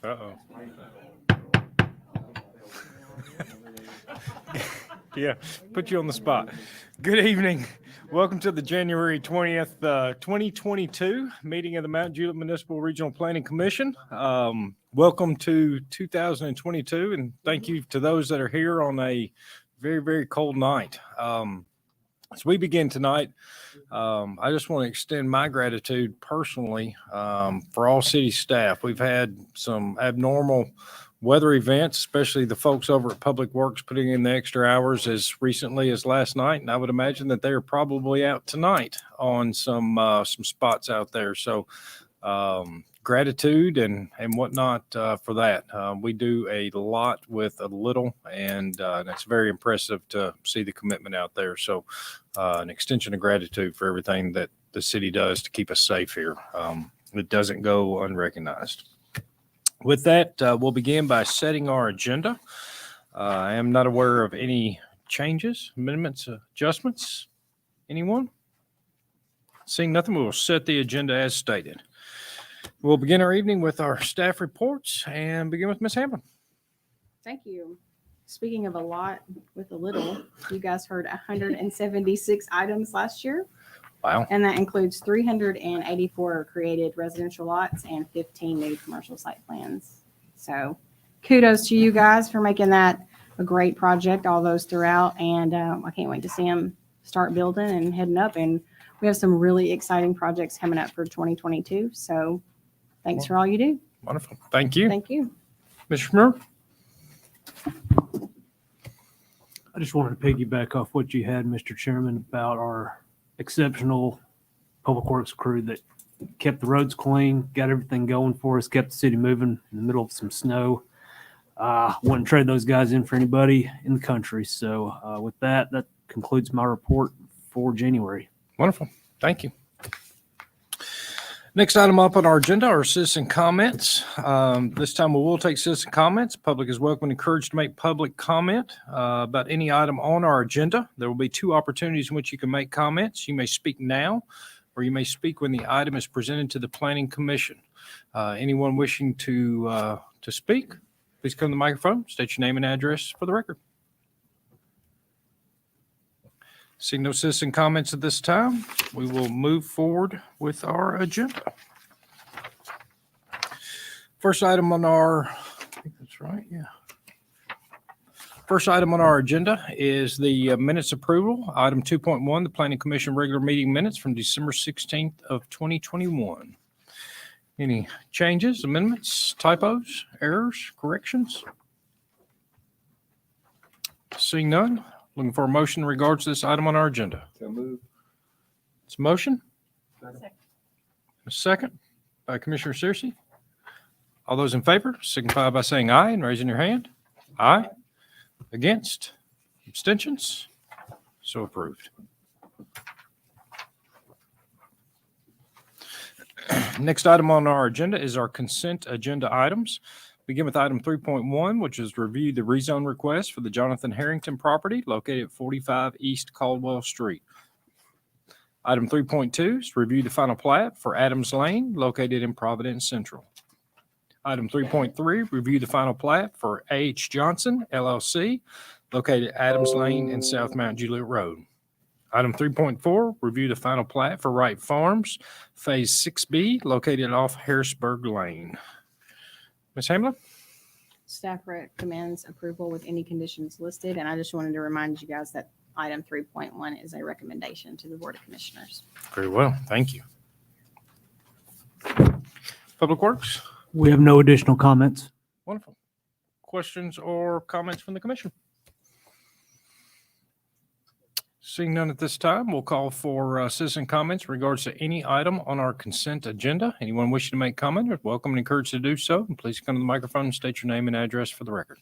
Uh-oh. Yeah, put you on the spot. Good evening. Welcome to the January 20th, 2022 meeting of the Mount Juliet Municipal Regional Planning Commission. Welcome to 2022, and thank you to those that are here on a very, very cold night. As we begin tonight, I just want to extend my gratitude personally for all city staff. We've had some abnormal weather events, especially the folks over at Public Works putting in the extra hours as recently as last night. And I would imagine that they are probably out tonight on some spots out there. So gratitude and whatnot for that. We do a lot with a little, and it's very impressive to see the commitment out there. So an extension of gratitude for everything that the city does to keep us safe here. It doesn't go unrecognized. With that, we'll begin by setting our agenda. I am not aware of any changes, amendments, adjustments. Anyone? Seeing nothing, we will set the agenda as stated. We'll begin our evening with our staff reports and begin with Ms. Hamlin. Thank you. Speaking of a lot with a little, you guys heard 176 items last year. Wow. And that includes 384 created residential lots and 15 new commercial site plans. So kudos to you guys for making that a great project, all those throughout. And I can't wait to see them start building and heading up. And we have some really exciting projects coming up for 2022. So thanks for all you do. Wonderful. Thank you. Thank you. Mr. Schmurr? I just wanted to piggyback off what you had, Mr. Chairman, about our exceptional public works crew that kept the roads clean, got everything going for us, kept the city moving in the middle of some snow. Wouldn't trade those guys in for anybody in the country. So with that concludes my report for January. Wonderful. Thank you. Next item up on our agenda are citizen comments. This time we will take citizen comments. Public is welcome and encouraged to make public comment about any item on our agenda. There will be two opportunities in which you can make comments. You may speak now, or you may speak when the item is presented to the Planning Commission. Anyone wishing to speak, please come to the microphone, state your name and address for the record. Seeing no citizen comments at this time, we will move forward with our agenda. First item on our, I think that's right, yeah. First item on our agenda is the minutes approval. Item 2.1, the Planning Commission regular meeting minutes from December 16th of 2021. Any changes, amendments, typos, errors, corrections? Seeing none. Looking for a motion in regards to this item on our agenda. So moved. It's a motion. Second. A second by Commissioner Searcy. All those in favor signify by saying aye and raising your hand. Aye. Against? Abstentions? So approved. Next item on our agenda is our consent agenda items. Begin with item 3.1, which is review the rezone request for the Jonathan Harrington property located at 45 East Caldwell Street. Item 3.2 is review the final plat for Adams Lane located in Providence Central. Item 3.3, review the final plat for A.H. Johnson, LLC, located at Adams Lane and South Mount Juliet Road. Item 3.4, review the final plat for Wright Farms, Phase 6B, located off Harrisburg Lane. Ms. Hamlin? Staff recommends approval with any conditions listed, and I just wanted to remind you guys that item 3.1 is a recommendation to the Board of Commissioners. Very well. Thank you. Public Works? We have no additional comments. Wonderful. Questions or comments from the commission? Seeing none at this time, we'll call for citizen comments in regards to any item on our consent agenda. Anyone wishing to make comment are welcome and encouraged to do so. And please come to the microphone and state your name and address for the record.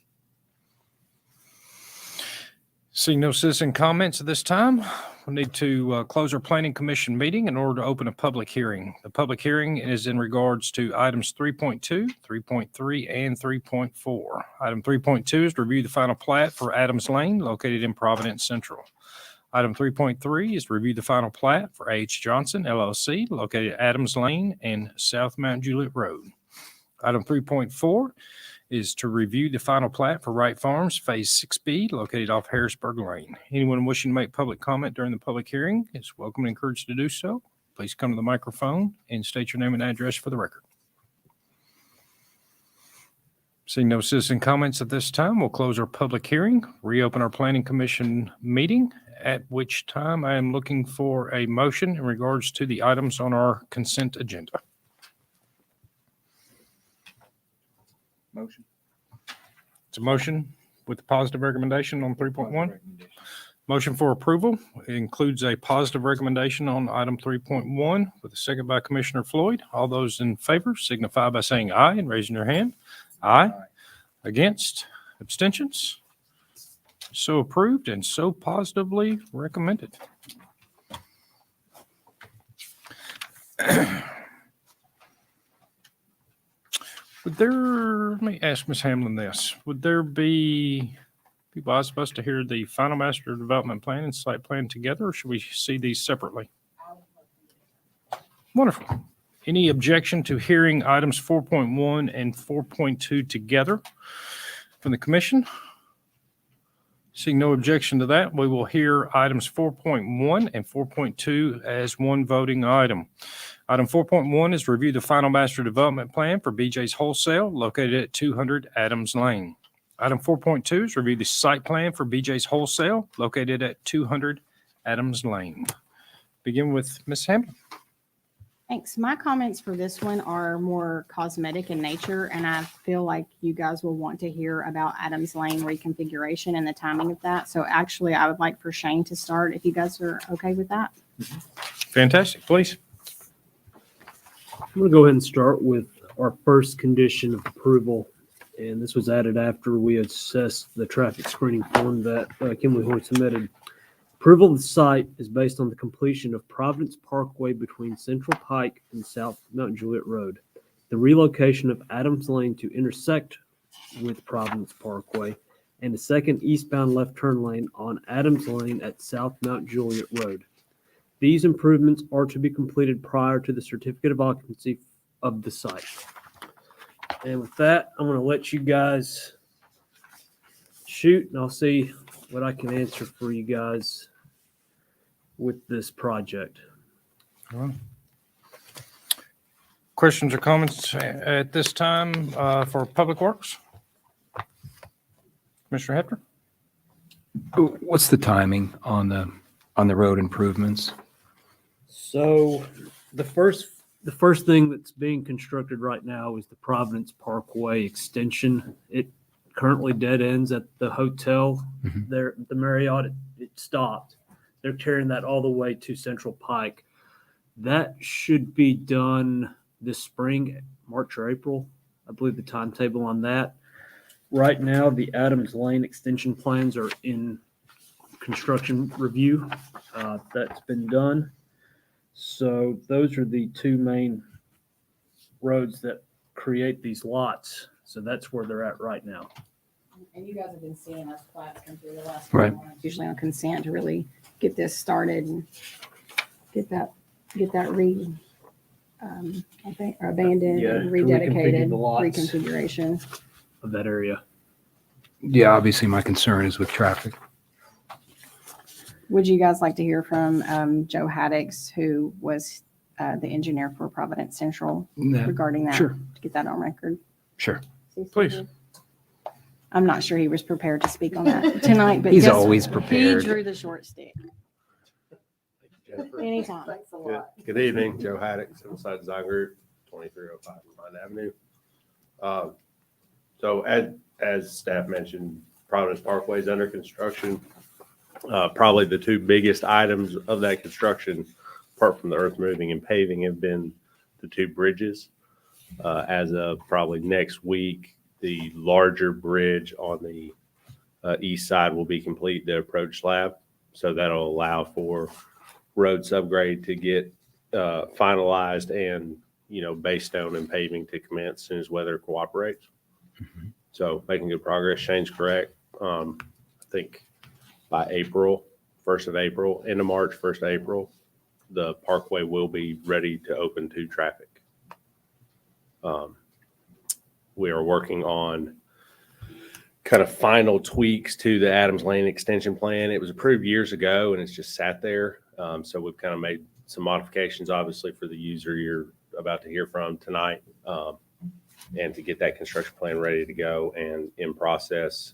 Seeing no citizen comments at this time, we'll need to close our Planning Commission meeting in order to open a public hearing. The public hearing is in regards to items 3.2, 3.3, and 3.4. Item 3.2 is to review the final plat for Adams Lane located in Providence Central. Item 3.3 is to review the final plat for H. Johnson, LLC, located at Adams Lane and South Mount Juliet Road. Item 3.4 is to review the final plat for Wright Farms Phase 6B located off Harrisburg Lane. Anyone wishing to make public comment during the public hearing is welcome and encouraged to do so. Please come to the microphone and state your name and address for the record. Seeing no citizen comments at this time, we'll close our public hearing, reopen our Planning Commission meeting, at which time I am looking for a motion in regards to the items on our consent agenda. Motion. It's a motion with a positive recommendation on 3.1. Motion for approval includes a positive recommendation on item 3.1 with a second by Commissioner Floyd. All those in favor signify by saying aye and raising your hand. Aye. Against? Abstentions? So approved and so positively recommended. Let me ask Ms. Hamlin this. Would there be people I supposed to hear the final master development plan and site plan together, or should we see these separately? Wonderful. Any objection to hearing items 4.1 and 4.2 together from the commission? Seeing no objection to that, we will hear items 4.1 and 4.2 as one voting item. Item 4.1 is review the final master development plan for BJ's Wholesale located at 200 Adams Lane. Item 4.2 is review the site plan for BJ's Wholesale located at 200 Adams Lane. Begin with Ms. Hamlin. Thanks. My comments for this one are more cosmetic in nature, and I feel like you guys will want to hear about Adams Lane reconfiguration and the timing of that. So actually, I would like for Shane to start if you guys are okay with that. Fantastic, please. I'm going to go ahead and start with our first condition of approval. And this was added after we assessed the traffic screening form that Kimberly Horn submitted. Approval of the site is based on the completion of Providence Parkway between Central Pike and South Mount Juliet Road. The relocation of Adams Lane to intersect with Providence Parkway and a second eastbound left turn lane on Adams Lane at South Mount Juliet Road. These improvements are to be completed prior to the certificate of occupancy of the site. And with that, I'm going to let you guys shoot, and I'll see what I can answer for you guys with this project. All right. Questions or comments at this time for Public Works? Commissioner Hefner? What's the timing on the road improvements? So the first thing that's being constructed right now is the Providence Parkway extension. It currently dead ends at the hotel there, the Marriott. It stopped. They're carrying that all the way to Central Pike. That should be done this spring, March or April. I believe the timetable on that. Right now, the Adams Lane extension plans are in construction review. That's been done. So those are the two main roads that create these lots. So that's where they're at right now. And you guys have been seeing us plats come through the last Right. few months, usually on consent to really get this started and get that abandoned Yeah, and to reconfigure rededicated the lots. reconfiguration. Of that area. Yeah, obviously my concern is with traffic. Would you guys like to hear from Joe Haddix, who was the engineer for Providence Central Yeah, regarding that? sure. To get that on record. Sure. Please. I'm not sure he was prepared to speak on that tonight, but He's guess always what? prepared. He drew the short stick. Anytime. Good evening, Joe Haddock, Civil Design Group, 2305 Pine Avenue. So as staff mentioned, Providence Parkway is under construction. Probably the two biggest items of that construction, apart from the earth moving and paving, have been the two bridges. As of probably next week, the larger bridge on the east side will be complete, the approach slab. So that'll allow for road subgrade to get finalized and, base stone and paving to commence as soon as weather cooperates. So making good progress. Shane's correct. I think by April, 1st of April, end of March, 1st of April, the parkway will be ready to open to traffic. we are working on kind of final tweaks to the Adams Lane extension plan. It was approved years ago and it's just sat there. So we've kind of made some modifications, obviously, for the user you're about to hear from tonight, and to get that construction plan ready to go and in process,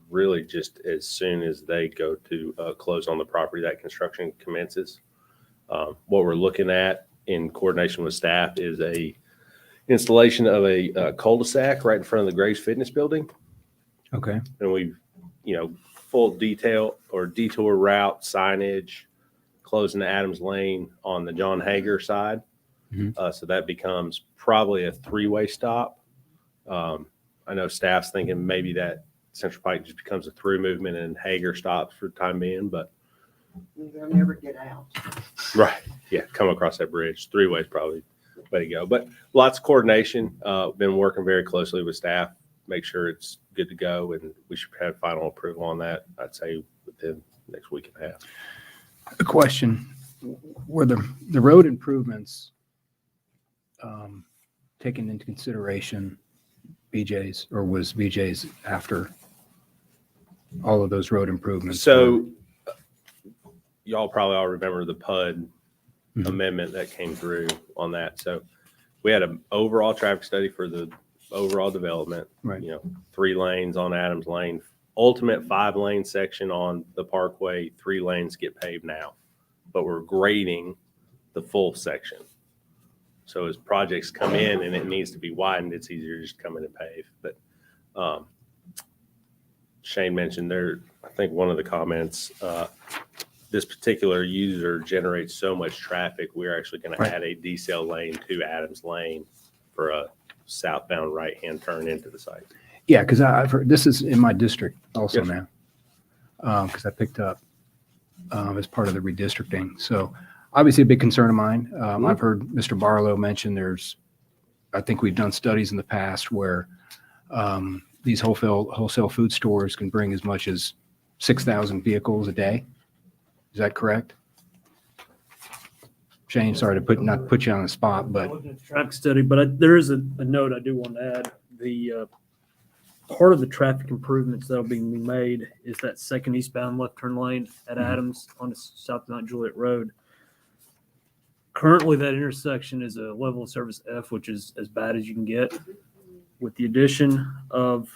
really just as soon as they go to close on the property, that construction commences. What we're looking at in coordination with staff is a installation of a cul-de-sac right in front of the Graves Fitness Building. Okay. And we've, full detail or detour route signage, closing the Adams Lane on the John Hager side. So that becomes probably a three-way stop. I know staff's thinking maybe that Central Pike just becomes a through movement and Hager stops for the time being, but. They'll never get out. Right. Yeah. Come across that bridge. Three-way is probably the way to go, but lots of coordination. Been working very closely with staff, make sure it's good to go, and we should have final approval on that, I'd say, within the next week and a half. A question, were the road improvements taken into consideration BJ's, or was BJ's after all of those road improvements? So y'all probably all remember the PUD amendment that came through on that. So we had an overall traffic study for the overall development, Right. 3 lanes on Adams Lane, ultimate 5-lane section on the Parkway, 3 lanes get paved now, but we're grading the full section. So as projects come in and it needs to be widened, it's easier to just come in and pave. But Shane mentioned there, I think one of the comments, this particular user generates so much traffic, we're actually going to add a decel lane to Adams Lane for a southbound right-hand turn into the site. Yeah, because I've heard, this is in my district also Yes. now, because I picked up as part of the redistricting. So obviously a big concern of mine. I've heard Mr. Barlow mention I think we've done studies in the past where these wholesale food stores can bring as much as 6,000 vehicles a day. Is that correct? Shane, sorry to not put you on the spot, but Looking at the traffic study, but there is a note I do want to add. The part of the traffic improvements that'll be made is that second eastbound left turn lane at Adams on the South Mount Juliet Road. Currently, that intersection is a level of service F, which is as bad as you can get. With the addition of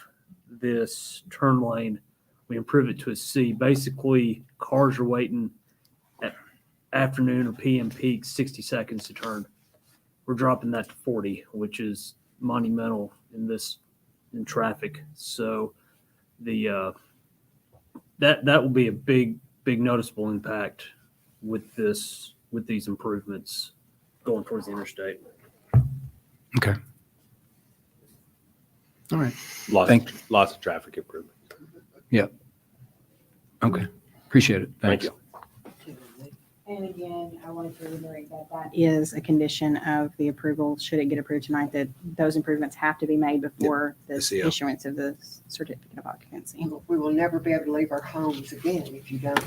this turn lane, we improve it to a C. Basically, cars are waiting at afternoon or PM peak 60 seconds to turn. We're dropping that to 40, which is monumental in traffic. So that will be a big noticeable impact with these improvements going towards the interstate. okay. All right. Lots of traffic improvement. Okay. Appreciate it. Thank Thanks. you. And again, I wanted to reiterate that is a condition of the approval, should it get approved tonight, that those improvements have to be made before the CO. issuance of the certificate of occupancy. We will never be able to leave our homes again if you don't.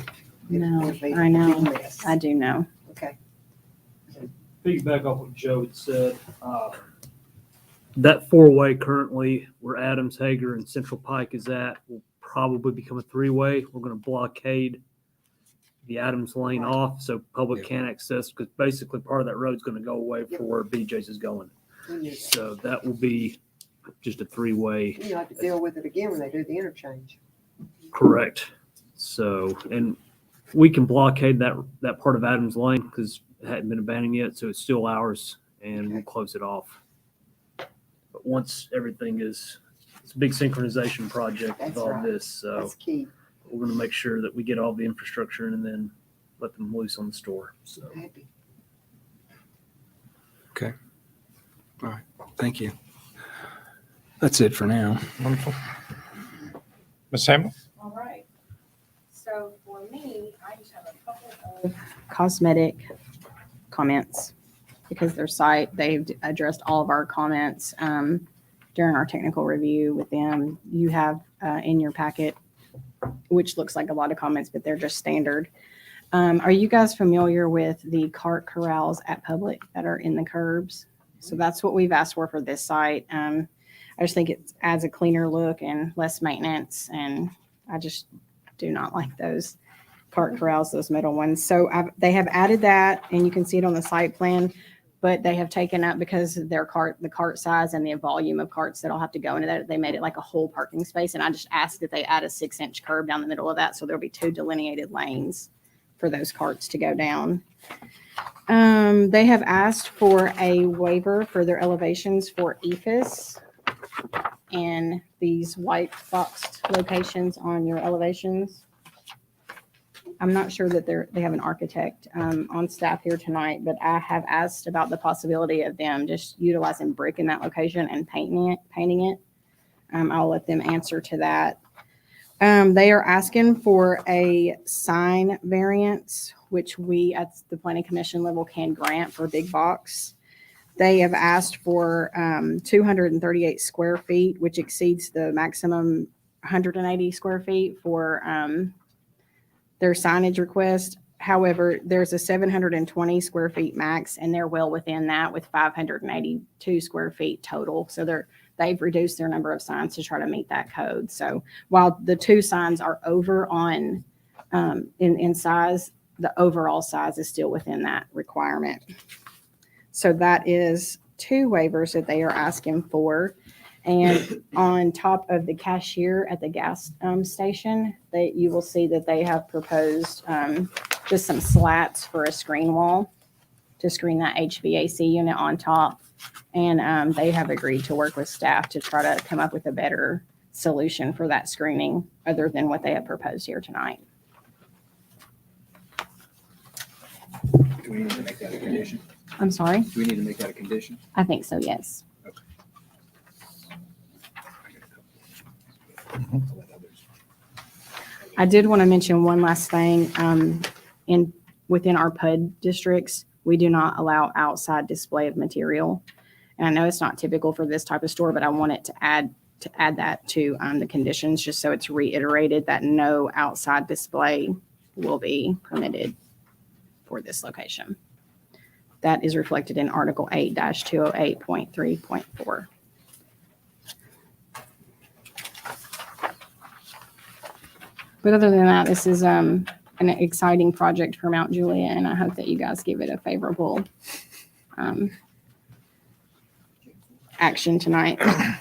No, It'll be I know. a big mess. I do know. Okay. Piggyback off what Joe had said, that 4-way currently where Adams, Hager, and Central Pike is at will probably become a 3-way. We're going to blockade the Adams lane off so public can't access, because basically part of that road is going to go away for where BJ's is going. We knew that. So that will be just a 3-way. You have to deal with it again when they do the interchange. Correct. So, and we can blockade that part of Adams Lane because it hadn't been abandoned yet, so it's still ours, and we'll close it off. But once everything it's a big synchronization project with That's all right. this, so That's key. we're going to make sure that we get all the infrastructure and then let them loose on the store. So, Happy. Okay. All right. Thank you. That's it for now. Wonderful. Ms. Samuel? All right. So for me, I just have a couple of cosmetic comments because their site, they've addressed all of our comments during our technical review with them. You have in your packet, which looks like a lot of comments, but they're just standard. Are you guys familiar with the cart corrals at Public that are in the curbs? So that's what we've asked for this site. I just think it adds a cleaner look and less maintenance, and I just do not like those cart corrals, those middle ones. So they have added that, and you can see it on the site plan, but they have taken up, because the cart size and the volume of carts that'll have to go into that, they made it like a whole parking space. And I just asked that they add a 6-inch curb down the middle of that, so there'll be 2 delineated lanes for those carts to go down. They have asked for a waiver for their elevations for EFS and these white boxed locations on your elevations. I'm not sure that they have an architect on staff here tonight, but I have asked about the possibility of them just utilizing brick in that location and painting it. I'll let them answer to that. They are asking for a sign variance, which we at the planning commission level can grant for big box. They have asked for 238 square feet, which exceeds the maximum 180 square feet for their signage request. However, there's a 720 square feet max, and they're well within that with 582 square feet total. So they've reduced their number of signs to try to meet that code. So while the 2 signs are over on in size, the overall size is still within that requirement. So that is 2 waivers that they are asking for. And on top of the cashier at the gas station, you will see that they have proposed just some slats for a screen wall to screen that HVAC unit on top. And they have agreed to work with staff to try to come up with a better solution for that screening other than what they have proposed here tonight. Do we need to make that a condition? I'm sorry? Do we need to make that a condition? I think so, yes. I'll let others. I did want to mention one last thing. Within our PUD districts, we do not allow outside display of material. And I know it's not typical for this type of store, but I wanted to add that to the conditions, just so it's reiterated that no outside display will be permitted for this location. That is reflected in Article 8-208.3.4. But other than that, this is an exciting project for Mount Juliet, and I hope that you guys give it a favorable action tonight. I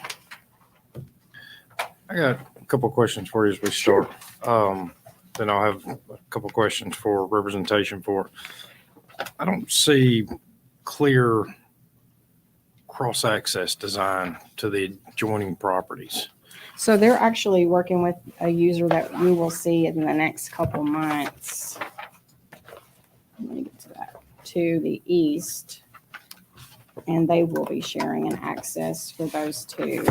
got a couple of questions for you as we start. Then I'll have a couple of questions for representation for. I don't see clear cross-access design to the adjoining properties. So they're actually working with a user that we will see in the next couple months. Let me get to that. To the east. And they will be sharing an access for those 2.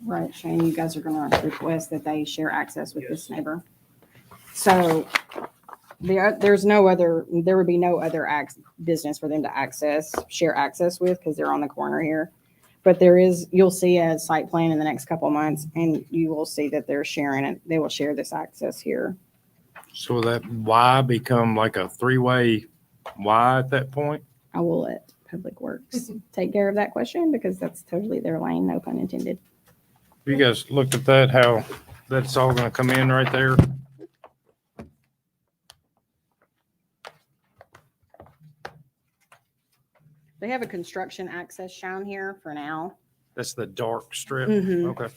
Right, Shane, you guys are going to request that they share access with this neighbor. So there would be no other business for them to share access with, because they're on the corner here. But you'll see a site plan in the next couple of months, and you will see that they're sharing it. They will share this access here. So will that Y become like a 3-way Y at that point? I will let Public Works take care of that question, because that's totally their lane, no pun intended. You guys looked at that, how that's all going to come in right there? They have a construction access shown here for now. That's the dark strip? Mhm. Okay.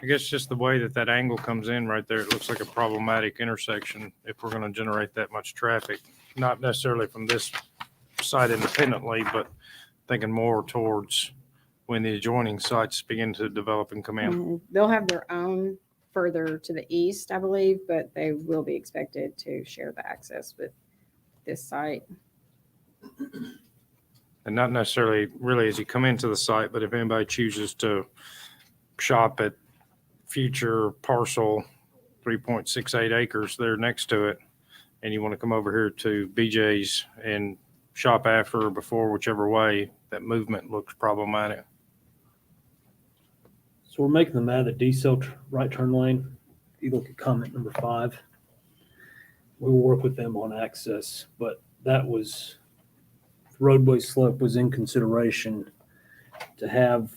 I guess just the way that angle comes in right there, it looks like a problematic intersection if we're going to generate that much traffic. Not necessarily from this site independently, but thinking more towards when the adjoining sites begin to develop and come in. And they'll have their own further to the east, I believe, but they will be expected to share the access with this site. And not necessarily really as you come into the site, but if anybody chooses to shop at future parcel 3.68 acres there next to it, and you want to come over here to BJ's and shop after or before, whichever way, that movement looks problematic. So we're making them add a decel right turn lane. If you look at comment number 5, we will work with them on access, but that was, roadway slope was in consideration to have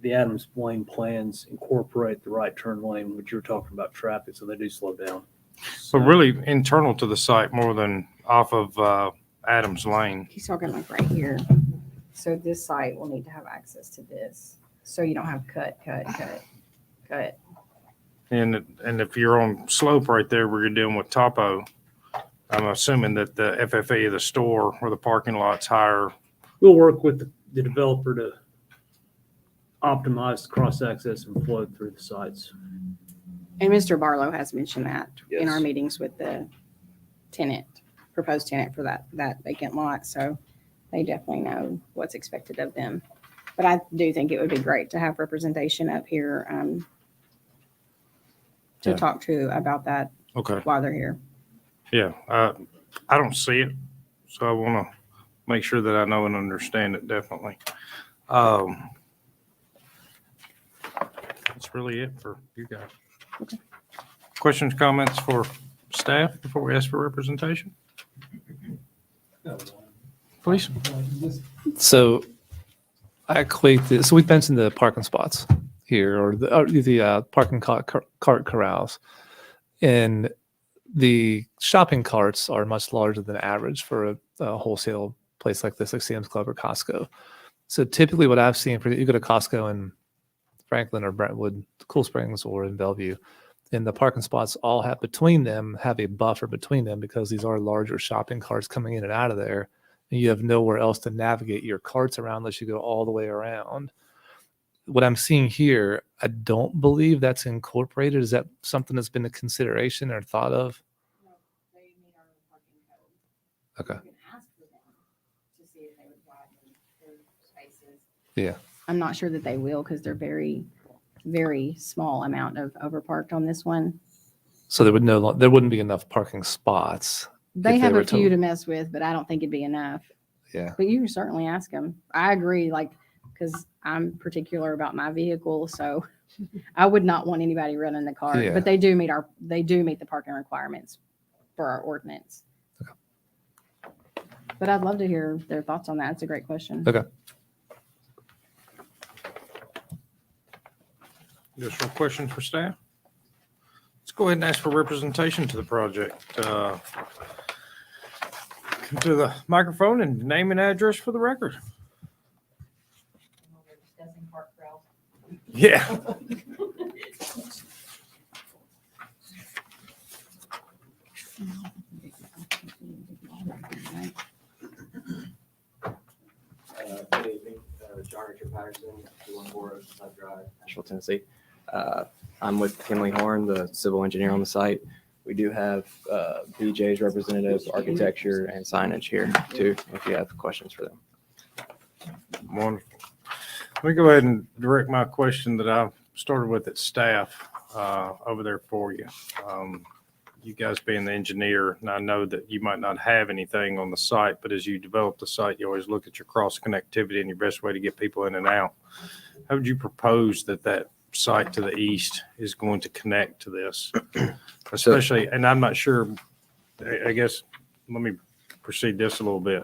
the Adams Lane plans incorporate the right turn lane, which you were talking about traffic, so they do slow down. But really internal to the site more than off of Adams Lane. He's talking like right here. So this site will need to have access to this. So you don't have cut. And if you're on slope right there where you're dealing with topo, I'm assuming that the FFE of the store or the parking lot's higher. We'll work with the developer to optimize the cross-access and flow through the sites. And Mr. Barlow has mentioned that in our Yes. meetings with the tenant, proposed tenant for that vacant lot. So they definitely know what's expected of them. But I do think it would be great to have representation up here to Yeah. talk to about that Okay. while they're here. Yeah. I don't see it. So I want to make sure that I know and understand it definitely. That's really it for you guys. Okay. Questions, comments for staff before we ask for representation? Please. So I equate this. So we mentioned the parking spots here, or the parking cart corrals, and the shopping carts are much larger than average for a wholesale place like this, like Sam's Club or Costco. So typically, what I've seen, for you go to Costco in Franklin or Brentwood, Cool Springs, or in Bellevue, and the parking spots all have a buffer between them because these are larger shopping carts coming in and out of there. And you have nowhere else to navigate your carts around unless you go all the way around. What I'm seeing here, I don't believe that's incorporated. Is that something that's been a consideration or thought of? Okay. Yeah. I'm not sure that they will because they're very, very small amount of overparked on this one. So there wouldn't be enough parking spots. They If have were a few to mess with, but I don't think it'd be enough. Yeah. But you can certainly ask them. I agree, because I'm particular about my vehicle, so I would not want anybody running the car. Yeah. But they do meet the parking requirements for our ordinance. Okay. But I'd love to hear their thoughts on that. It's a great question. Okay. Additional questions for staff? Let's go ahead and ask for representation to the project. Come to the microphone and name and address for the record. Yeah. Good evening, John Richard Patterson, 214 Oceanside Drive, Nashville, Tennessee. I'm with Kinley Horn, the civil engineer on the site. We do have BJ's representative, architecture, and signage here too, if you have questions for them. Wonderful. Let me go ahead and direct my question that I started with at staff over there for you. You guys being the engineer, and I know that you might not have anything on the site, but as you develop the site, you always look at your cross connectivity and your best way to get people in and out. How would you propose that site to the east is going to connect to this? Especially, and I'm not sure, I guess, let me proceed this a little bit.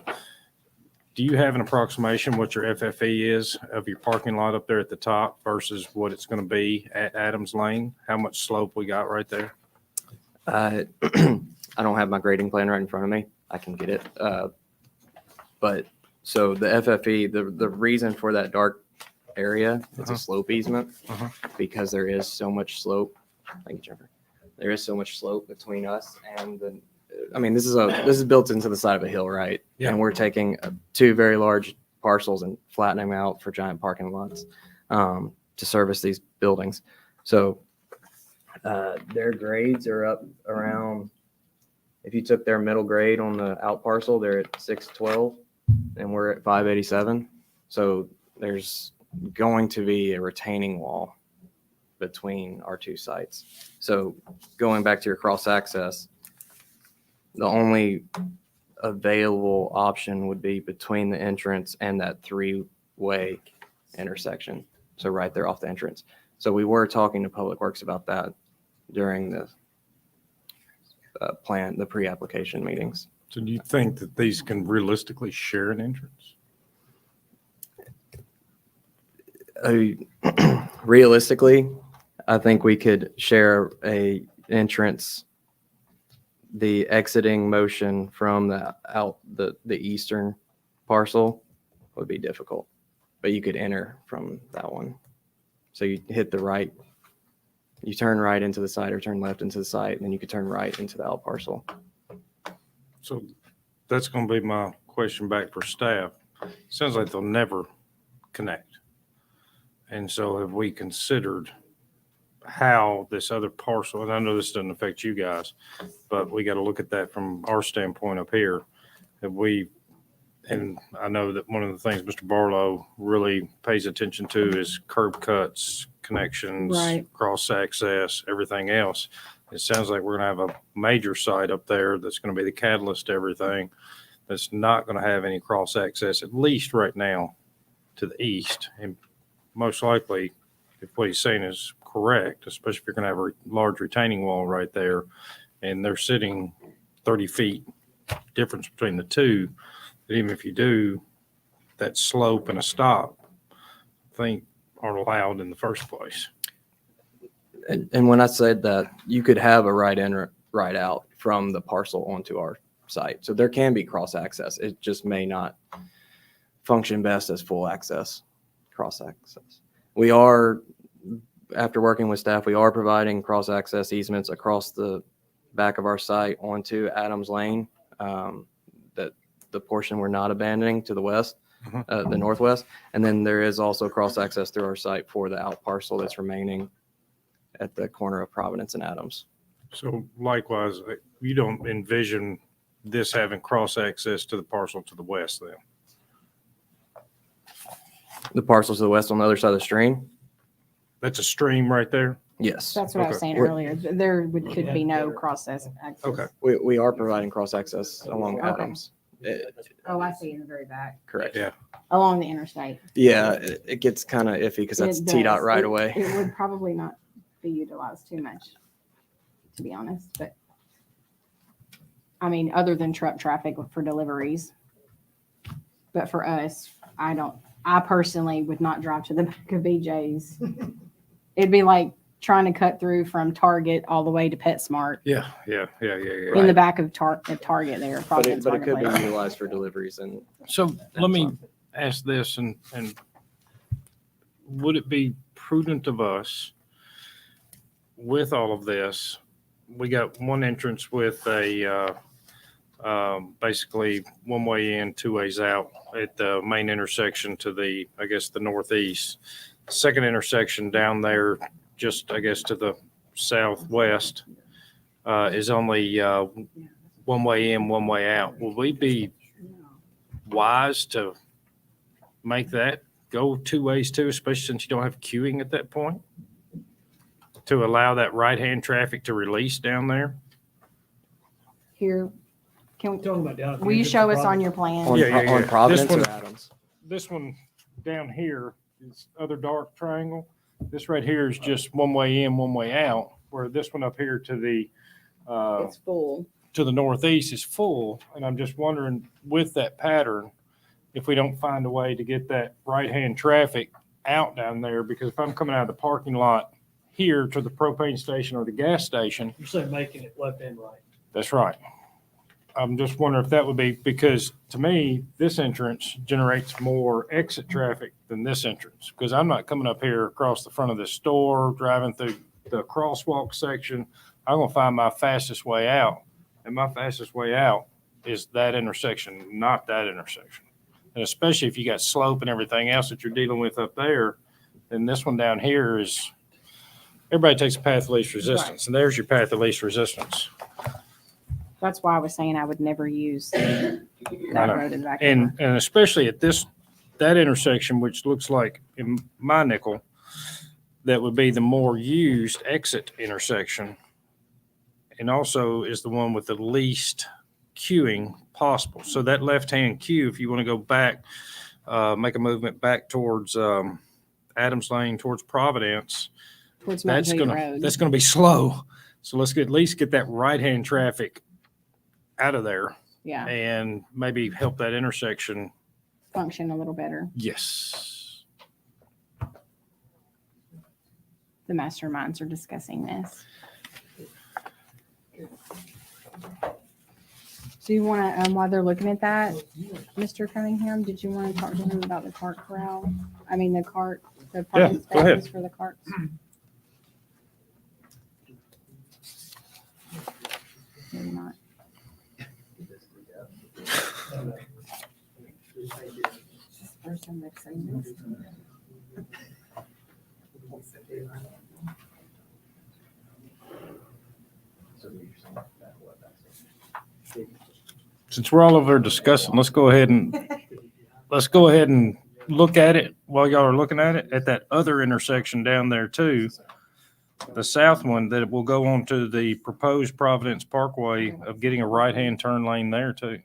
Do you have an approximation what your FFE is of your parking lot up there at the top versus what it's going to be at Adams Lane? How much slope we got right there? I don't have my grading plan right in front of me. I can get it. But so the FFE, the reason for that dark area, it's a slope easement because there is so much slope. Thank you, Jennifer. There is so much slope between us and this is built into the side of a hill, right? Yeah. And we're taking two very large parcels and flattening them out for giant parking lots to service these buildings. So their grades are up around, if you took their middle grade on the out parcel, they're at 612 and we're at 587. So there's going to be a retaining wall between our two sites. So going back to your cross access, the only available option would be between the entrance and that three-way intersection. So right there off the entrance. So we were talking to Public Works about that during plan, the pre-application meetings. So do you think that these can realistically share an entrance? Realistically, I think we could share a entrance, the exiting motion from the eastern parcel would be difficult, but you could enter from that one. So you hit the right, you turn right into the site or turn left into the site, and then you could turn right into the out parcel. So that's going to be my question back for staff. Sounds like they'll never connect. And so have we considered how this other parcel, and I know this doesn't affect you guys, but we got to look at that from our standpoint up here. Have we, and I know that one of the things Mr. Barlow really pays attention to is curb cuts, connections, Right. cross access, everything else. It sounds like we're going to have a major site up there that's going to be the catalyst to everything. That's not going to have any cross access, at least right now, to the east. And most likely, if what he's saying is correct, especially if you're going to have a large retaining wall right there, and they're sitting 30 feet difference between the two, that even if you do, that slope and a stop, I think aren't allowed in the first place. And when I said that, you could have a right in, right out from the parcel onto our site. So there can be cross access. It just may not function best as full access, cross access. We are, after working with staff, we are providing cross access easements across the back of our site onto Adams Lane. That the portion we're not abandoning to the west, the northwest. And then there is also cross access through our site for the out parcel that's remaining at the corner of Providence and Adams. So likewise, you don't envision this having cross access to the parcel to the west then? The parcels to the west on the other side of the stream? That's a stream right there? Yes. That's what I was Okay. saying We're- earlier. There could be no cross access. Okay. We are providing cross access along Okay. Adams. Oh, I see in the very back, Correct. Yeah. along the interstate. Yeah, it gets kind of iffy because that's It T-Dot does. right It- away. It would probably not be utilized too much, to be honest, but I mean, other than truck traffic for deliveries. But for us, I personally would not drive to the back of BJ's. It'd be like trying to cut through from Target all the way to PetSmart Yeah. in the back of Target there. But Providence it could be Marketplace. utilized for deliveries and So let me ask this, and would it be prudent of us with all of this? We got one entrance with a basically one way in, two ways out at the main intersection to the, I guess, the northeast. Second intersection down there, just I guess to the southwest, is only one way in, one way out. Will we be wise to make that go two ways too, especially since you don't have queuing at that point? To allow that right-hand traffic to release down there? Here, can, Talking about down. will you show us on your plan? on, Yeah. on Providence This or one- Adams. This one down here is other dark triangle. This right here is just one way in, one way out, where this one up here to the It's full. to the northeast is full. And I'm just wondering with that pattern, if we don't find a way to get that right-hand traffic out down there, because if I'm coming out of the parking lot here to the propane station or the gas station, You're saying making it left and right. that's right. I'm just wondering if that would be, because to me, this entrance generates more exit traffic than this entrance. Because I'm not coming up here across the front of this store, driving through the crosswalk section. I'm gonna find my fastest way out. And my fastest way out is that intersection, not that intersection. And especially if you got slope and everything else that you're dealing with up there, then this one down here is, everybody takes a path of least resistance. And there's your path of least resistance. That's why I was saying I would never use that know. road in the back. And especially at that intersection, which looks like in my nickel, that would be the more used exit intersection. And also is the one with the least queuing possible. So that left-hand queue, if you want to go back, make a movement back towards Adams Lane, towards Providence, Towards Mount Juliet Road. that's gonna be slow. So let's at least get that right-hand traffic out of there Yeah, and maybe help that intersection. function a little better. Yes. The masterminds are discussing this. Do you want to, while they're looking at that, Mr. Cunningham, did you want to talk to him about the cart corral? I mean, the parking go ahead. spaces for the carts? Maybe not. First time they've seen this. Since we're all over there discussing, let's go ahead and look at it while y'all are looking at it at that other intersection down there too. The south one that will go on to the proposed Providence Parkway of getting a right-hand turn lane there too.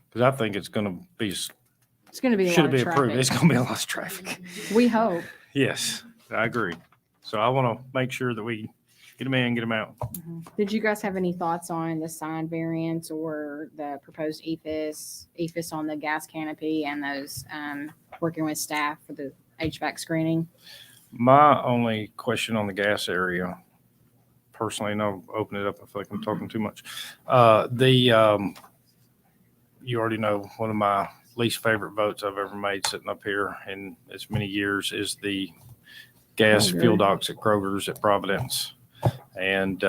Because I think it's going to be, It's going to be a should lot it of be approved? It's traffic. going to be a lot of traffic. We hope. Yes, I agree. So I want to make sure that we get them in, get them out. Did you guys have any thoughts on the sign variants or the proposed EFS on the gas canopy and those working with staff for the HVAC screening? My only question on the gas area, personally, and I'll open it up if I I'm talking too much. You already know one of my least favorite votes I've ever made sitting up here in as many years is the gas I agree. fuel docks at Kroger's at Providence and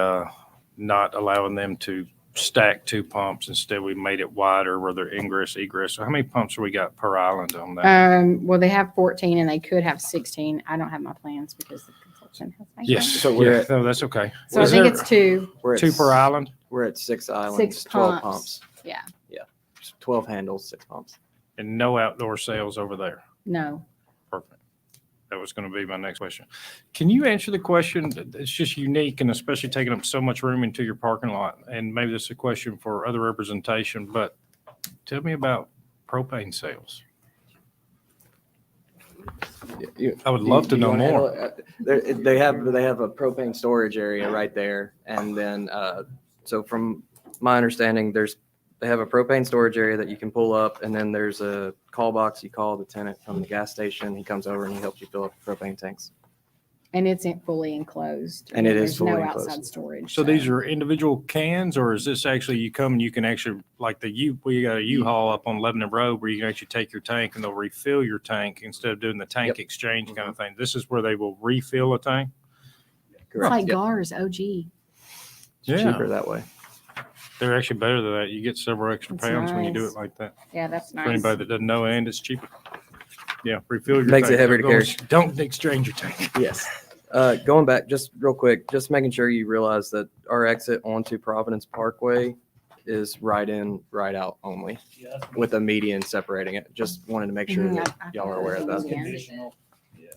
not allowing them to stack two pumps. Instead, we made it wider where they're ingress, egress. So how many pumps do we got per island on that? Well, they have 14 and they could have 16. I don't have my plans because the consultant has my Yes, plans. So we're yeah, at- no, that's okay. So I Is think there it's two. We're at two per island? We're at 6 islands, 6 12 pumps. pumps. Yeah. 12 handles, 6 pumps. And no outdoor sales over there. No. Perfect. That was going to be my next question. Can you answer the question? It's just unique and especially taking up so much room into your parking lot. And maybe this is a question for other representation, but tell me about propane sales. I would love to know wanna handle more. it? They have a propane storage area right there, and then so from my understanding, they have a propane storage area that you can pull up, and then there's a call box. You call the tenant from the gas station. He comes over and he helps you fill up the propane tanks. And it's fully enclosed. And it is There's fully no enclosed. outside storage. So these are individual cans, or is this actually you come and you can actually like where you got a U-Haul up on Lebanon Road where you can actually take your tank and they'll refill your tank instead of doing the tank Yep. exchange kind of thing. This is where they will refill a tank. It's like Yep. GARS OG. It's cheaper that way. They're actually better than that. You get several extra That's pounds when you do nice. it like that. Yeah, that's For nice. anybody that doesn't know, and it's cheaper. Yeah, refill your Makes it tank. heavier to carry. Don't exchange your tank. Yes. Going back just real quick, just making sure you realize that our exit onto Providence Parkway is right in, right out only, with a median separating it. Just wanted to make sure Mhm, that I y'all are thought aware of it was that. median. Conditional. Yeah.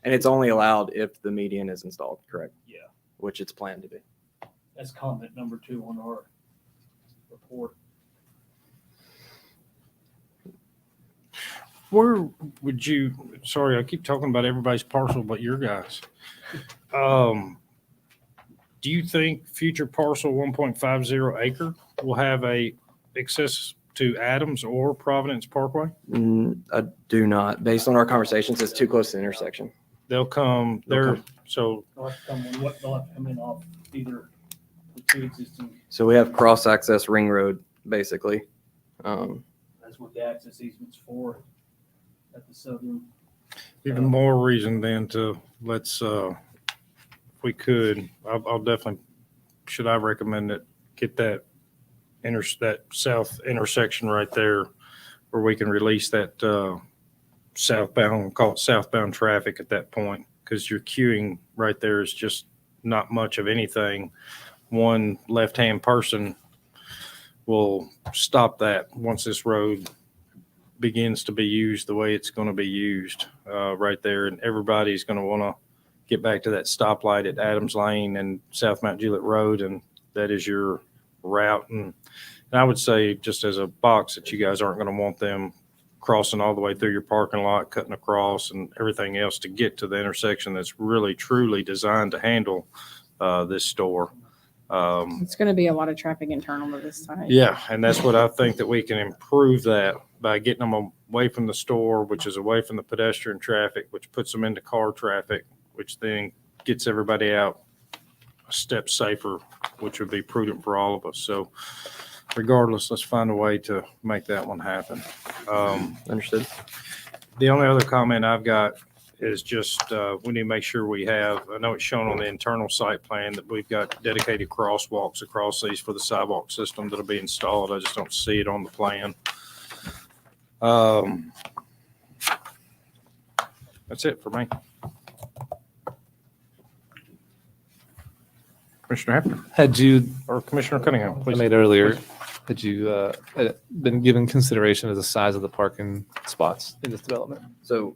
And it's only allowed if the median is installed, correct? Yeah. Which it's planned to be. That's comment number 2 on our report. Where would you, sorry, I keep talking about everybody's parcel but your guys. Do you think future parcel 1.50 acre will have a access to Adams or Providence Parkway? I do not. Based on our conversations, it's too close to the intersection. They'll come They'll there. come. So They'll have to come, they'll have to come in off either the 2 existing, So we have cross-access ring road, basically. that's what the access easement's for at the southern. even more reason then to let's, if we could, I'll definitely, should I recommend it, get that that south intersection right there where we can release that southbound, call it southbound traffic at that point, because your queuing right there is just not much of anything. One left-hand person will stop that once this road begins to be used the way it's going to be used right there. And everybody's going to want to get back to that stoplight at Adams Lane and South Mount Juliet Road. And that is your route. And I would say just as a box that you guys aren't going to want them crossing all the way through your parking lot, cutting across and everything else to get to the intersection that's really truly designed to handle this store. It's going to be a lot of traffic internal to this site. Yeah, and that's what I think that we can improve that by getting them away from the store, which is away from the pedestrian traffic, which puts them into car traffic, which then gets everybody out a step safer, which would be prudent for all of us. So regardless, let's find a way to make that one happen. Understood. The only other comment I've got is just, we need to make sure we have, I know it's shown on the internal site plan that we've got dedicated crosswalks across these for the sidewalk system that'll be installed. I just don't see it on the plan. That's it for me. Commissioner Hefner Had you, or Commissioner Cunningham, I please. made earlier, had you been given consideration of the size of the parking spots in this development? So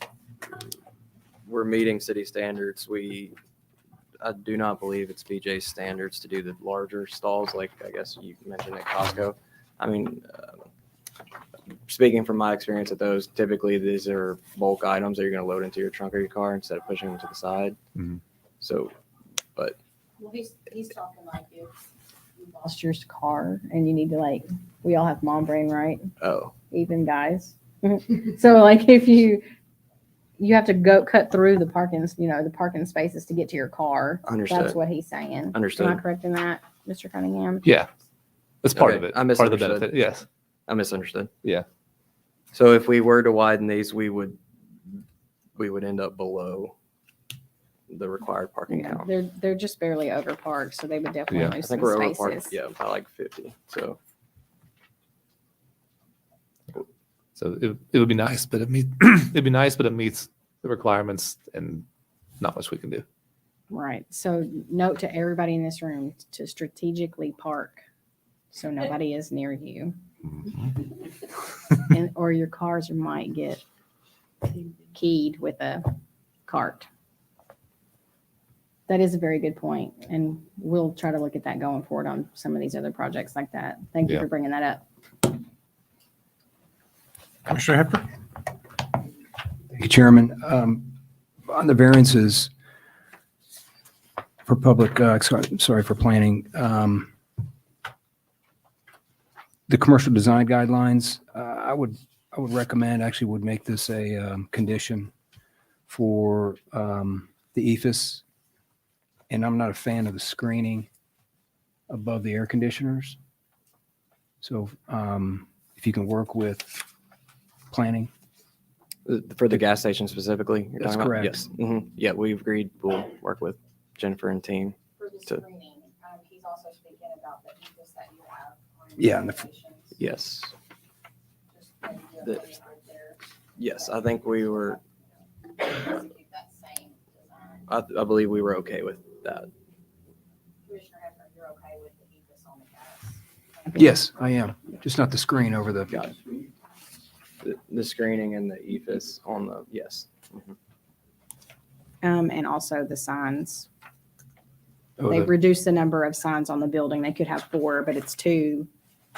we're meeting city standards. I do not believe it's BJ's standards to do the larger stalls, like I guess you mentioned at Costco. I mean, speaking from my experience at those, typically these are bulk items that you're going to load into your trunk of your car instead of pushing them to the side. Mhm. So, but Well, he's talking like if you lost your car and you need to we all have mom brain, right? oh, Even guys. So like if you have to go cut through the parking spaces to get to your car. That's understood. what he's saying. Am I Understood. correct in that, Mr. Cunningham? Yeah, that's part Okay, of it. I Part of the misunderstood. benefit, yes. I misunderstood. Yeah. So if we were to widen these, we would end up below the required parking Yeah, count. they're just barely over parked, so they would definitely Yeah. I lose think some we're over spaces. parked, yeah, by like 50. So So it would be nice, but it'd be nice, but it meets the requirements and not much we can do. Right. So note to everybody in this room to strategically park so nobody is near you. Or your cars might get keyed with a cart. That is a very good point, and we'll try to look at that going forward on some of these other projects like that. Thank you Yeah. for bringing that up. Commissioner Hefner? Thank you, Chairman. On the variances for public, sorry, for planning, the commercial design guidelines, I would recommend, actually would make this a condition for the EFS. And I'm not a fan of the screening above the air conditioners. So if you can work with planning. for the gas station specifically, you're That's talking about? correct. Yes. Yeah, we've agreed. We'll work with Jennifer and team. For the To- screening, he's also speaking about the ethos that you have. Yeah, and the- Yes. The- Yes, I think we were, I believe we were okay with that. Commissioner Hefner, you're okay with the ethos on the gas? Yes, I am. Just not the screen over the. Got it. The screening and the EFS on the, yes. And also the signs. Oh, They've the- reduced the number of signs on the building. They could have 4, but it's 2.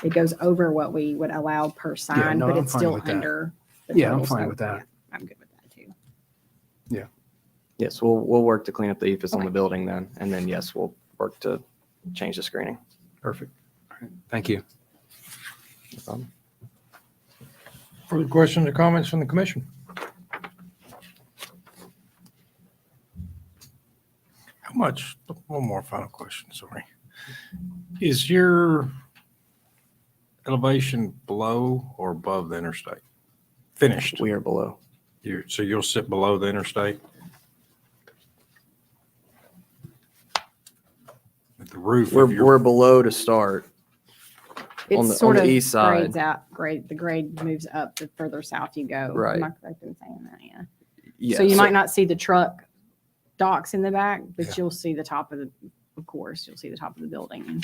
It goes over what we would allow per sign, no, but I'm it's fine still with that. under. the Yeah, I'm total, fine so, with that. yeah, I'm good with that too. Yes, we'll work to clean up the EFS on Okay. the building then. And then, yes, we'll work to change the screening. Perfect. All right. Thank you. No problem. Further questions or comments from the commission? How much, one more final question, sorry. Is your elevation below or above the interstate? Finished? We are below. So you'll sit below the interstate? With the roof of your, We're below to start. On It's the- sort on of the east side. grades out, the grade moves up the further south you go. Right. Am I correct in saying that? Yeah. Yeah, So you might not see the truck docks in the back, but Yeah. you'll see the top of you'll see the top of the building.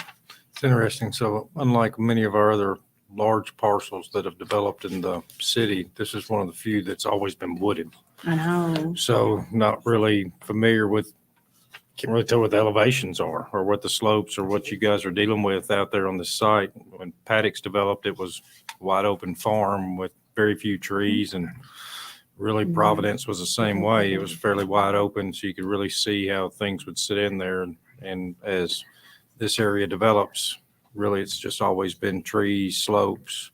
it's interesting. So unlike many of our other large parcels that have developed in the city, this is one of the few that's always been wooded. I know. So not really familiar with, can't really tell what the elevations are or what the slopes or what you guys are dealing with out there on the site. When Paddocks developed, it was wide open farm with very few trees, and really Providence was the same way. It was fairly wide open, so you could really see how things would sit in there. And as this area develops, really it's just always been trees, slopes.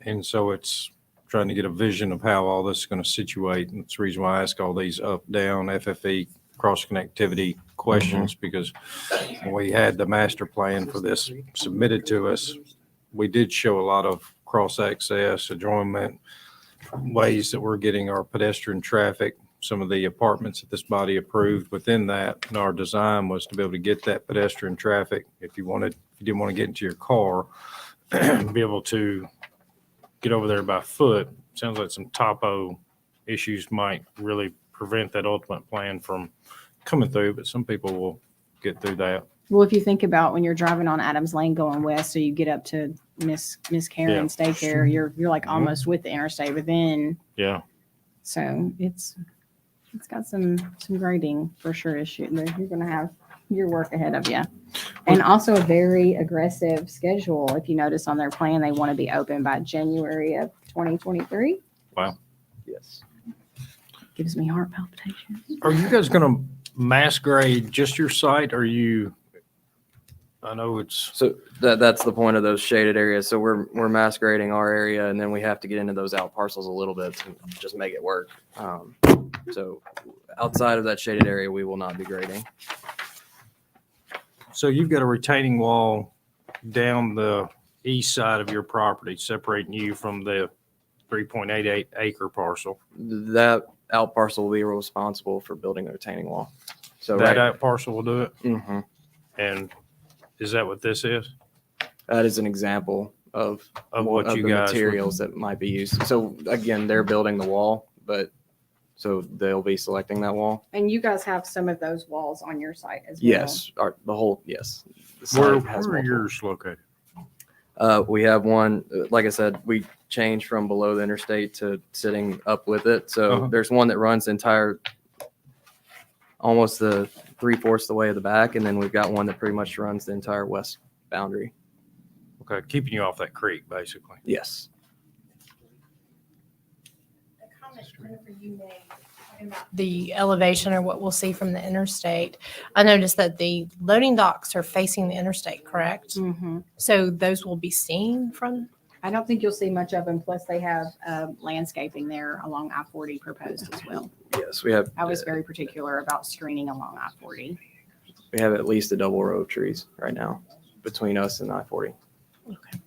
And so it's trying to get a vision of how all this is going to situate. And that's the reason why I ask all these up, down, FFE, cross connectivity questions, because when we had the master plan for this submitted to us, we did show a lot of cross access, adjournment, ways that we're getting our pedestrian traffic. Some of the apartments that this body approved within that, and our design was to be able to get that pedestrian traffic. If you didn't want to get into your car, be able to get over there by foot. Sounds like some topo issues might really prevent that ultimate plan from coming through, but some people will get through that. Well, if you think about when you're driving on Adams Lane going west, so you get up to Miss Karen's daycare, you're like almost with the interstate, but then Yeah. so it's got some grading for sure issue. You're gonna have your work ahead of you, and also a very aggressive schedule. If you notice on their plan, they want to be open by January of 2023. Yes. Gives me heart palpitations. Are you guys going to mass grade just your site? I know it's, So that's the point of those shaded areas. So we're mass grading our area, and then we have to get into those out parcels a little bit to just make it work. So outside of that shaded area, we will not be grading. so you've got a retaining wall down the east side of your property separating you from the 3.88 acre parcel. That out parcel will be responsible for building a retaining wall. So That right, out parcel will do it. Mhm. And is that what this is? That is an example of What of you the guys would- materials that might be used. So again, they're building the wall, but so they'll be selecting that wall. And you guys have some of those walls on your site as well. Yes, the whole, yes. The Where site has are multiple. yours located? We have one, like I said, we changed from below the interstate to sitting up with it. So Uh-huh. there's one that runs the entire, almost the 3/4 the way of the back. And then we've got one that pretty much runs the entire west boundary. Okay, keeping you off that creek, basically. Yes. A comment Jennifer, you made talking about the elevation or what we'll see from the interstate. I noticed that the loading docks are facing the interstate, correct? Mm-hmm. So those will be seen from, I don't think you'll see much of them. Plus, they have landscaping there along I-40 proposed as well. Yes, we have, I was very particular about screening along I-40. we have at least a double row of trees right now between us and I-40. okay.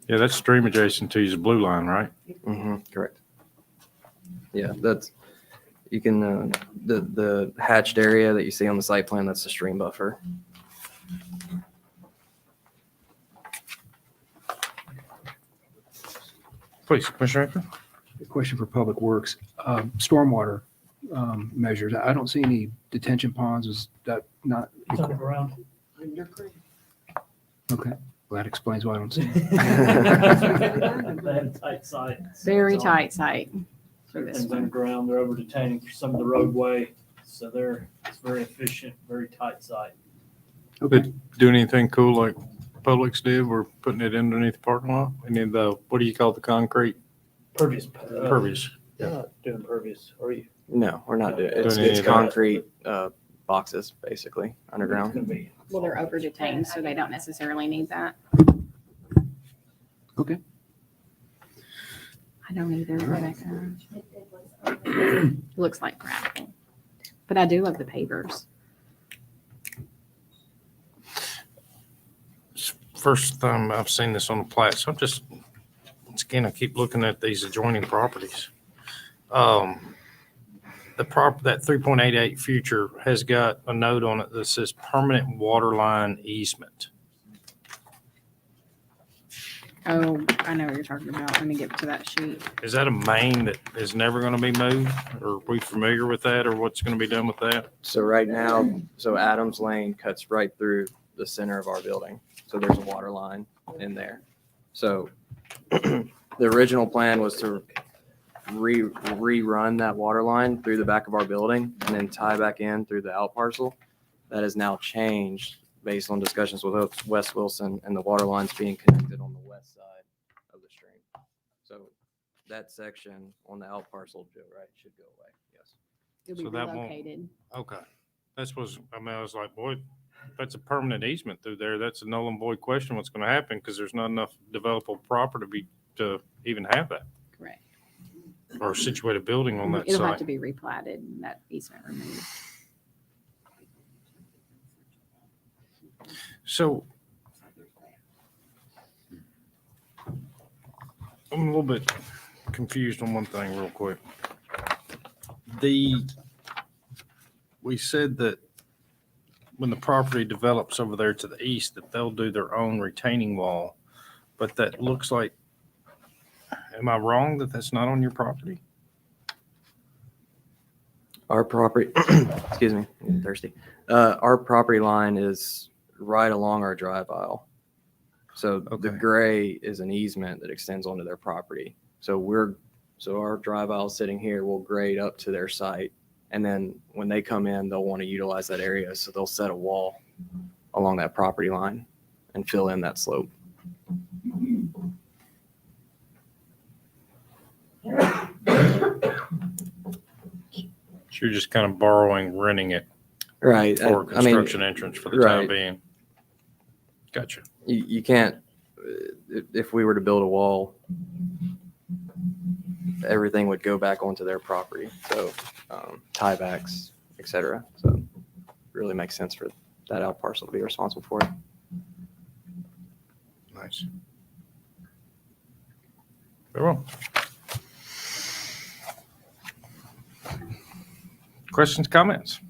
Yeah, that stream adjacent to you is a blue line, right? Correct. Yeah, that's, you can, the hatched area that you see on the site plan, that's the stream buffer. Please, Commissioner Acton. A question for Public Works. Stormwater measures. I don't see any detention ponds. Is that not? It's underground. Okay. Well, that explains why I don't see it. They had a tight site. Very It's on- tight site for this Everything's one. underground. They're over detaining for some of the roadway. So it's very efficient, very tight site. Okay. Doing anything cool like Publix did? We're putting it underneath the parking lot. And then what do you call the concrete? Pervious. Pervious. You're not doing pervious, are you? No, we're not doing, Doing it's any of that. concrete boxes, basically, It's underground. gonna be. Well, they're over detained, so they don't necessarily need that. Okay. I don't either, but looks like gravel. But I do love the pavers. First time I've seen this on the plat, so I'm just, once again, I keep looking at these adjoining properties. That 3.88 future has got a note on it that says permanent water line easement. Oh, I know what you're talking about. Let me get to that sheet. Is that a main that is never going to be moved? Or are we familiar with that, or what's going to be done with that? So right now, so Adams Lane cuts right through the center of our building. So there's a water line in there. So the original plan was to rerun that water line through the back of our building and then tie back in through the out parcel. That has now changed based on discussions with Wes Wilson, and the water lines being connected on the west side that section on the out parcel, Joe, right, should go away, yes. It'll be So that won't- relocated. Okay. I was like, boy, if that's a permanent easement through there, that's a null and void question. What's going to happen? Because there's not enough developable property to even have that Correct. or situate a building on that It'll have site. to be replatted and that easement removed. So I'm a little bit confused on one thing real quick. We said that when the property develops over there to the east, that they'll do their own retaining wall, but that looks like, am I wrong that that's not on your property? Our property, excuse me, I'm getting thirsty. Our property line is right along our drive aisle. So the Okay. gray is an easement that extends onto their property. So our drive aisle sitting here will grade up to their site. And then when they come in, they'll want to utilize that area. So they'll set a wall along that property line and fill in that slope. So you're just kind of borrowing, renting it Right. for a I mean, construction entrance for the time right. being. Gotcha. you can't, if we were to build a wall, everything would go back onto their property. So tiebacks, et cetera. So it really makes sense for that out parcel to be responsible for it. Nice. Very well. Questions, comments?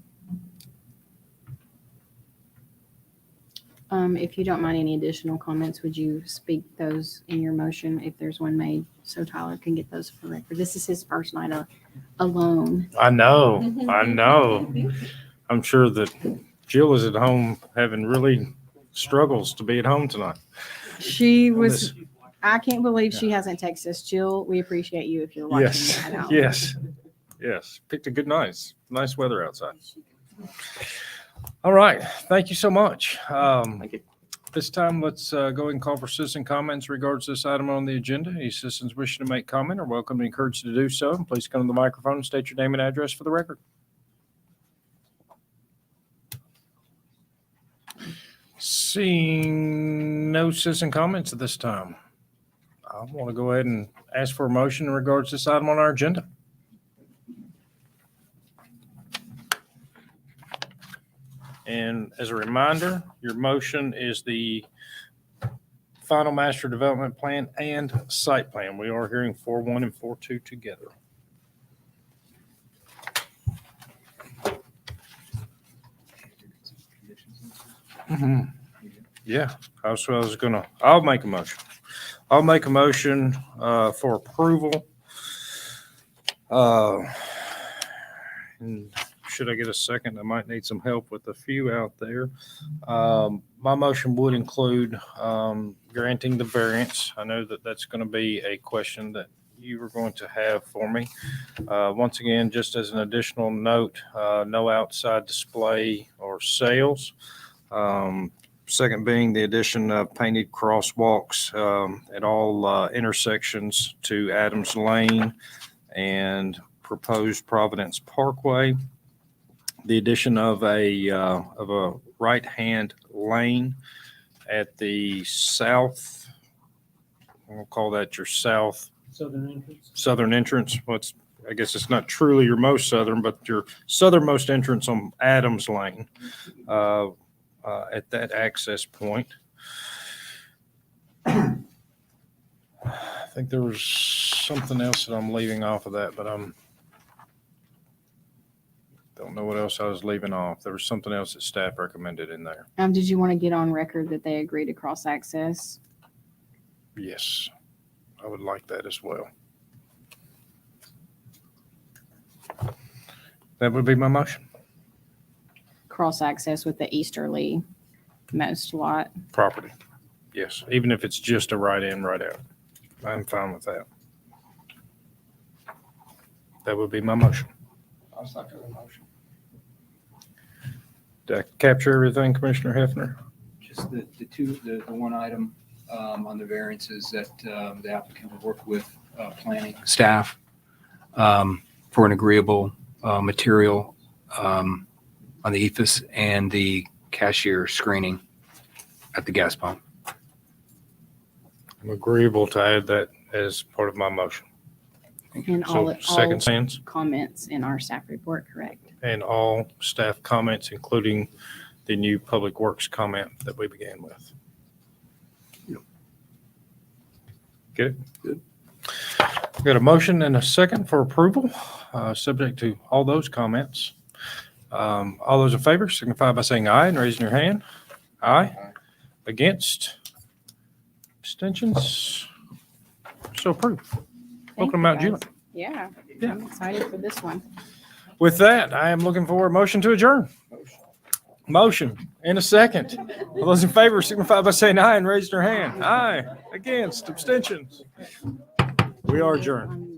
If you don't mind any additional comments, would you speak those in your motion if there's one made so Tyler can get those for record? This is his first night alone. I know. I'm sure that Jill is at home having really struggles to be at home tonight. She was, I can't believe she hasn't texted us. Jill, we appreciate you if you're watching Yes, that out. yes. Picked a good nice weather outside. All right. Thank you so much. Thank you. This time, let's go ahead and call for citizen comments regards to this item on the agenda. Any citizens wishing to make comment are welcome and encouraged to do so. And please come to the microphone and state your name and address for the record. Seeing no citizen comments at this time, I want to go ahead and ask for a motion in regards to this item on our agenda. And as a reminder, your motion is the final master development plan and site plan. We are hearing 4.1 and 4.2 together. Yeah, I'll make a motion. I'll make a motion for approval. And should I get a second? I might need some help with a few out there. My motion would include granting the variance. I know that that's going to be a question that you were going to have for me. Once again, just as an additional note, no outside display or sales. Second being the addition of painted crosswalks at all intersections to Adams Lane and proposed Providence Parkway. The addition of a right-hand lane at the south, we'll call that your southern entrance. I guess it's not truly your most southern, but your southernmost entrance on Adams Lane at that access point. I think there was something else that I'm leaving off of that, but don't know what else I was leaving off. There was something else that staff recommended in there. Did you want to get on record that they agree to cross-access? Yes, I would like that as well. That would be my motion. Cross-access with the easterly most lot. Property. Yes, even if it's just a right in, right out. I'm fine with that. That would be my motion. I'll second the motion. Did I capture everything, Commissioner Hefner? Just the one item on the variances that the applicant will work with planning staff for an agreeable material on the ethos and the cashier screening at the gas pump. I'm agreeable to add that as part of my motion. And all, So second all stands comments in our staff report, correct? and all staff comments, including the new Public Works comment that we began with. Get it? Good. We got a motion and a second for approval, subject to all those comments. All those in favor signify by saying aye and raising your hand. Aye. Against? Abstentions? So approved. Thank Welcome to you, Mount guys. Juliet. Yeah, Yeah. I'm excited for this one. With that, I am looking for a motion to adjourn. Motion and a second. All those in favor signify by saying aye and raise their hand. Aye. Against? Abstentions? We are adjourned.